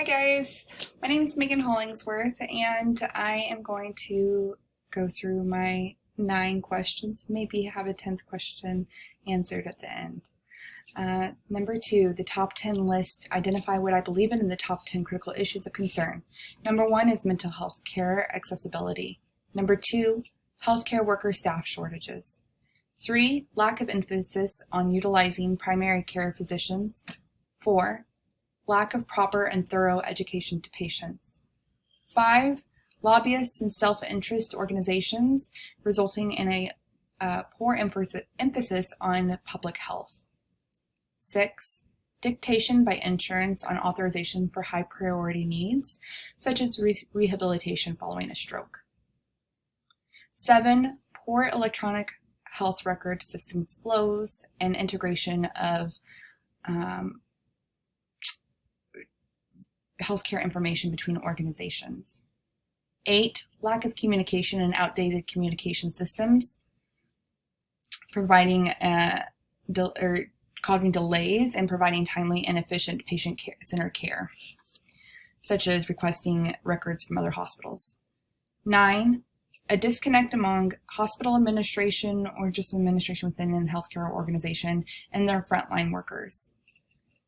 Hi guys, my name is Megan Hollingsworth and I am going to go through my 9 questions, maybe have a 10th question answered at the end. Number 2, the top 10 list, identify what I believe in the top 10 critical issues of concern. Number 1 is mental health care accessibility. Number 2, healthcare worker staff shortages. 3, lack of emphasis on utilizing primary care physicians. 4, lack of proper and thorough education to patients. 5, lobbyists and self-interest organizations resulting in a poor emphasis on public health. 6, dictation by insurance on authorization for high priority needs, such as rehabilitation following a stroke. 7, poor electronic health record system flows and integration of healthcare information between organizations. 8, lack of communication and outdated communication systems, providing causing delays in providing timely and efficient patient-centered care, such as requesting records from other hospitals. 9, a disconnect among hospital administration or just administration within a healthcare organization and their frontline workers.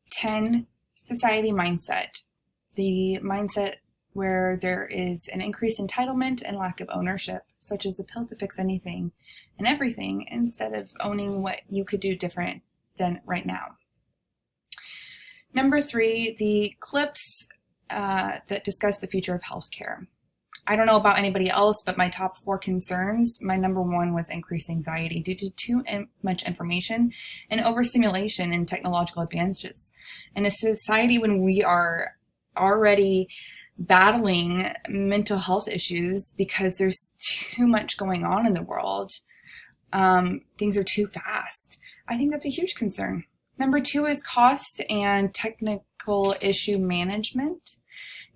10, society mindset. The mindset where there is an increased entitlement and lack of ownership, such as a pill to fix anything and everything, instead of owning what you could do different than right now. Number 3, the clips that discuss the future of healthcare. I don't know about anybody else, but my top 4 concerns, my number 1 was increased anxiety due to too much information and overstimulation in technological advances. In a society when we are already battling mental health issues because there's too much going on in the world, things are too fast. I think that's a huge concern. Number 2 is cost and technical issue management.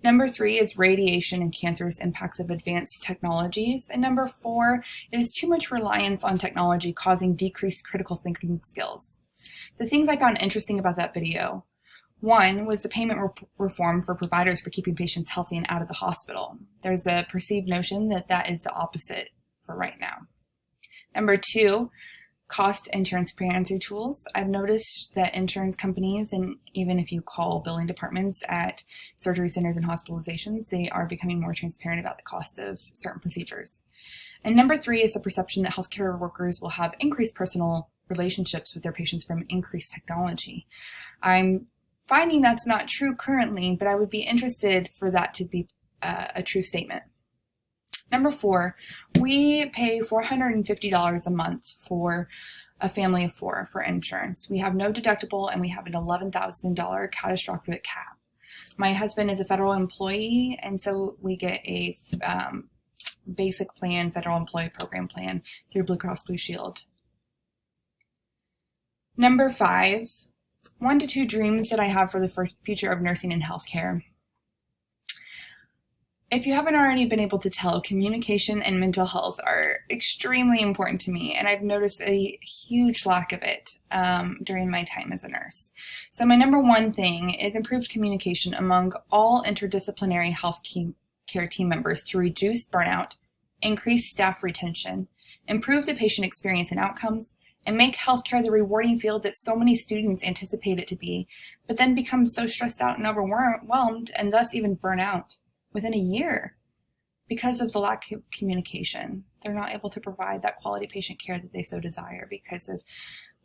Number 3 is radiation and cancerous impacts of advanced technologies. And number 4 is too much reliance on technology causing decreased critical thinking skills. The things I found interesting about that video: 1 was the payment reform for providers for keeping patients healthy and out of the hospital. There's a perceived notion that that is the opposite for right now. Number 2, cost and transparency tools. I've noticed that insurance companies, and even if you call billing departments at surgery centers and hospitalizations, they are becoming more transparent about the cost of certain procedures. And number 3 is the perception that healthcare workers will have increased personal relationships with their patients from increased technology. I'm finding that's not true currently, but I would be interested for that to be a true statement. Number 4, we pay $450 a month for a family of 4 for insurance. We have no deductible and we have an $11,000 catastrophic cap. My husband is a federal employee, and so we get a basic plan, federal employee program plan through Blue Cross Blue Shield. Number 5, 1 to 2 dreams that I have for the future of nursing and healthcare. If you haven't already been able to tell, communication and mental health are extremely important to me, and I've noticed a huge lack of it during my time as a nurse. So my number 1 thing is improved communication among all interdisciplinary health care team members to reduce burnout, increase staff retention, improve the patient experience and outcomes, and make healthcare the rewarding field that so many students anticipate it to be, but then become so stressed out and overwhelmed and thus even burn out within a year because of the lack of communication. They're not able to provide that quality patient care that they so desire because of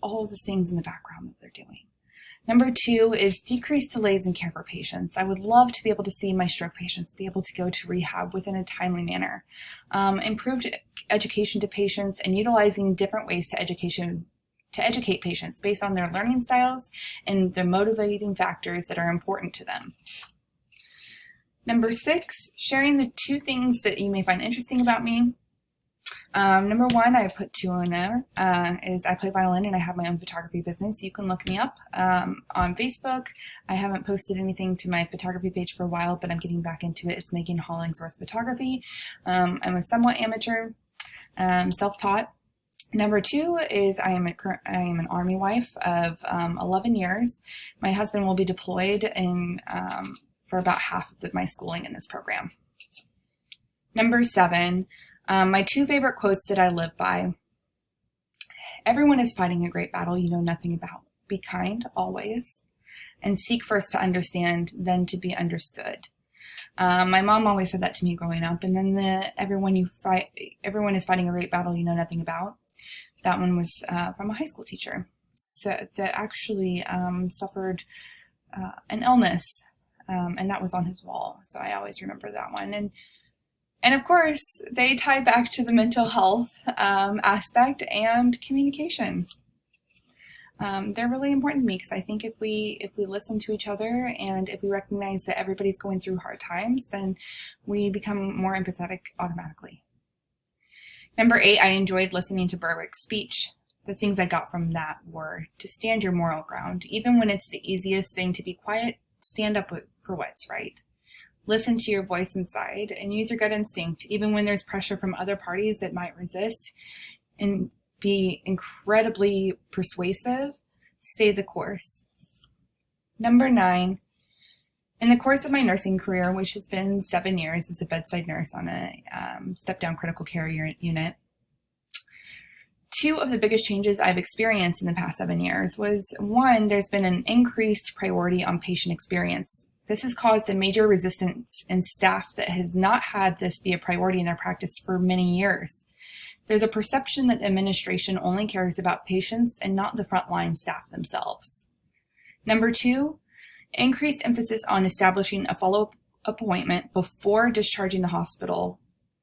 all of the things in the background that they're doing. Number 2 is decreased delays in care for patients. I would love to be able to see my stroke patients be able to go to rehab within a timely manner. Improved education to patients and utilizing different ways to educate patients based on their learning styles and the motivating factors that are important to them. Number 6, sharing the 2 things that you may find interesting about me. Number 1, I put 2 in there, is I play violin and I have my own photography business. You can look me up on Facebook. I haven't posted anything to my photography page for a while, but I'm getting back into it. It's Megan Hollingsworth Photography. I'm a somewhat amateur, self-taught. Number 2 is I am an Army wife of 11 years. My husband will be deployed in for about half of my schooling in this program. Number 7, my 2 favorite quotes that I live by. Everyone is fighting a great battle you know nothing about. Be kind always, and seek first to understand, then to be understood. My mom always said that to me growing up. And then everyone is fighting a great battle you know nothing about. That one was from a high school teacher that actually suffered an illness, and that was on his wall. So I always remember that one. And of course, they tie back to the mental health aspect and communication. They're really important to me because I think if we listen to each other and if we recognize that everybody's going through hard times, then we become more empathetic automatically. Number 8, I enjoyed listening to Berwick's speech. The things I got from that were to stand your moral ground. Even when it's the easiest thing to be quiet, stand up for what's right. Listen to your voice inside and use your gut instinct, even when there's pressure from other parties that might resist, and be incredibly persuasive. Stay the course. Number 9, in the course of my nursing career, which has been 7 years as a bedside nurse on a step-down critical care unit, 2 of the biggest changes I've experienced in the past 7 years was, 1, there's been an increased priority on patient experience. This has caused a major resistance in staff that has not had this be a priority in their practice for many years. There's a perception that the administration only cares about patients and not the frontline staff themselves. Number 2, increased emphasis on establishing a follow-up appointment before discharging the hospital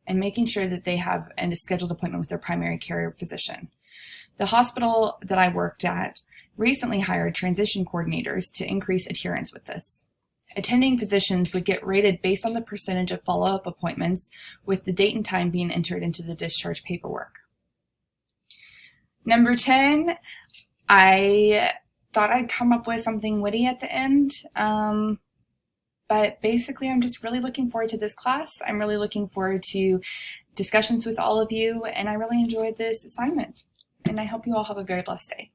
and making sure that they have a scheduled appointment with their primary care physician. The hospital that I worked at recently hired transition coordinators to increase adherence with this. Attending physicians would get rated based on the percentage of follow-up appointments, with the date and time being entered into the discharge paperwork. Number 10, I thought I'd come up with something witty at the end, but basically I'm just really looking forward to this class. I'm really looking forward to discussions with all of you, and I really enjoyed this assignment, and I hope you all have a very blessed day.